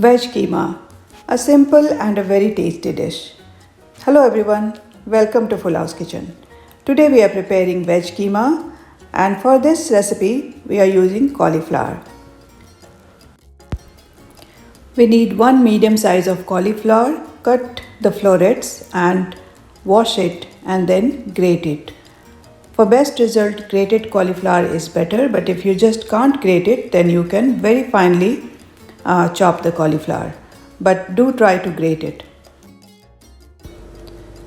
Veg Keema, a simple and a very tasty dish. Hello everyone, welcome to Full House Kitchen. Today we are preparing Veg Keema, and for this recipe we are using cauliflower. We need one medium size of cauliflower. Cut the florets and wash it and then grate it. For best result, grated cauliflower is better, but if you just can't grate it, then you can very finely chop the cauliflower. But do try to grate it.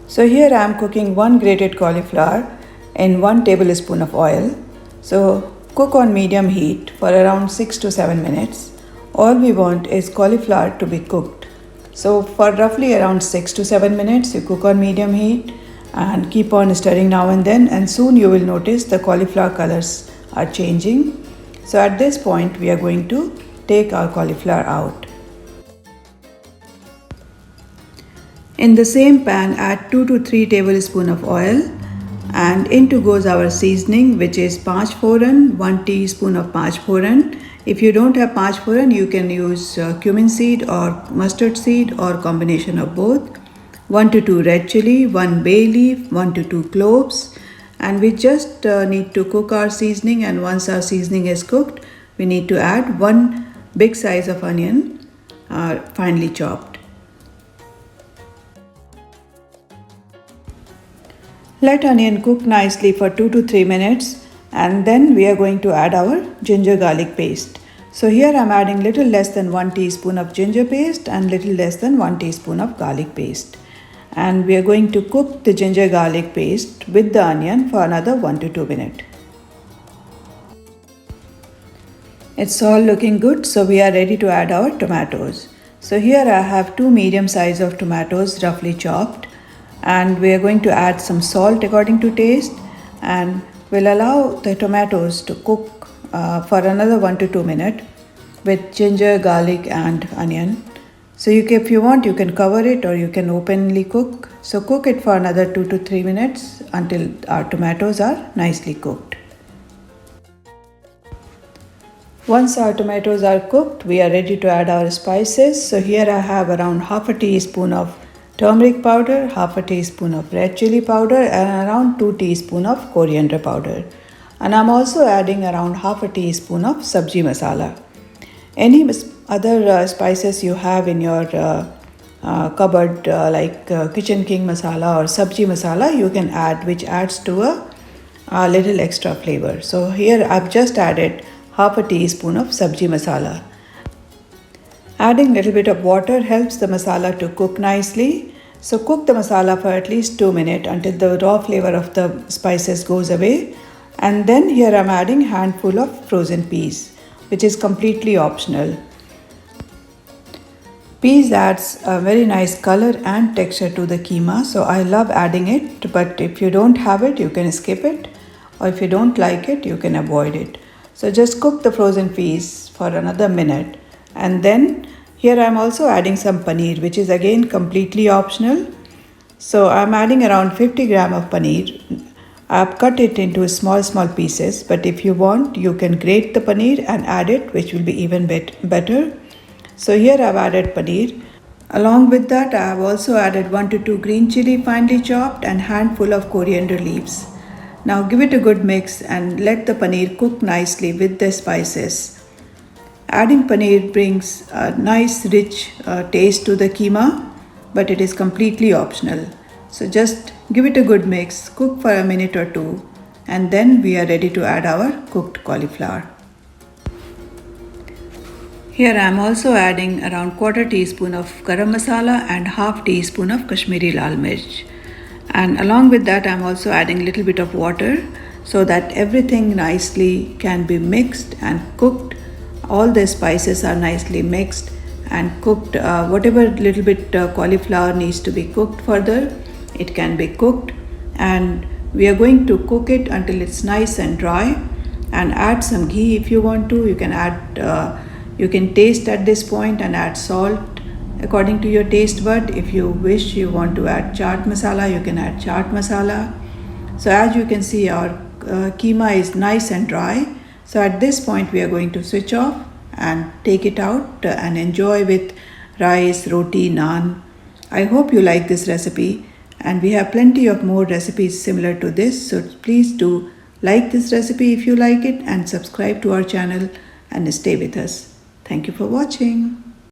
So here I am cooking one grated cauliflower in 1 tablespoon of oil. So cook on medium heat for around 6 to 7 minutes. All we want is cauliflower to be cooked. So for roughly around 6 to 7 minutes, you cook on medium heat and keep on stirring now and then, and soon you will notice the cauliflower colors are changing. So at this point we are going to take our cauliflower out. In the same pan, add 2 to 3 tablespoons of oil, and into goes our seasoning, which is panch foran, 1 teaspoon of panch foran. If you don't have panch foran, you can use cumin seed or mustard seed or combination of both. 1 to 2 red chili, 1 bay leaf, 1 to 2 cloves, and we just need to cook our seasoning, and once our seasoning is cooked, we need to add 1 big size of onion finely chopped. Let onion cook nicely for 2 to 3 minutes, and then we are going to add our ginger garlic paste. So here I am adding little less than 1 teaspoon of ginger paste and little less than 1 teaspoon of garlic paste. And we are going to cook the ginger garlic paste with the onion for another 1 to 2 minutes. It's all looking good, so we are ready to add our tomatoes. So here I have 2 medium size of tomatoes roughly chopped, and we are going to add some salt according to taste, and we'll allow the tomatoes to cook for another 1 to 2 minutes with ginger, garlic and onion. So if you want, you can cover it or you can openly cook. So cook it for another 2 to 3 minutes until our tomatoes are nicely cooked. Once our tomatoes are cooked, we are ready to add our spices. So here I have around half a teaspoon of turmeric powder, half a teaspoon of red chili powder, and around 2 teaspoons of coriander powder. And I'm also adding around half a teaspoon of sabji masala. Any other spices you have in your cupboard, like kitchen king masala or sabji masala, you can add, which adds to a little extra flavor. So here I've just added half a teaspoon of sabji masala. Adding little bit of water helps the masala to cook nicely. So cook the masala for at least 2 minutes until the raw flavor of the spices goes away. And then here I'm adding handful of frozen peas, which is completely optional. Peas adds a very nice color and texture to the keema, so I love adding it, but if you don't have it, you can skip it, or if you don't like it, you can avoid it. So just cook the frozen peas for another minute, and then here I am also adding some paneer, which is again completely optional. So I am adding around 50 gram of paneer. I have cut it into small pieces, but if you want, you can grate the paneer and add it, which will be even better. So here I have added paneer. Along with that, I have also added 1 to 2 green chili finely chopped and handful of coriander leaves. Now give it a good mix and let the paneer cook nicely with the spices. Adding paneer brings a nice rich taste to the keema, but it is completely optional. So just give it a good mix, cook for a minute or two, and then we are ready to add our cooked cauliflower. Here I am also adding around quarter teaspoon of garam masala and half teaspoon of Kashmiri lal mirch. And along with that, I am also adding a little bit of water so that everything nicely can be mixed and cooked. All the spices are nicely mixed and cooked. Whatever little bit cauliflower needs to be cooked further, it can be cooked. And we are going to cook it until it's nice and dry, and add some ghee if you want to. You can add, you can taste at this point and add salt according to your taste bud. If you wish, you want to add chaat masala, you can add chaat masala. So as you can see, our keema is nice and dry. So at this point we are going to switch off and take it out and enjoy with rice, roti, naan. I hope you like this recipe, and we have plenty of more recipes similar to this, so please do like this recipe if you like it and subscribe to our channel and stay with us. Thank you for watching.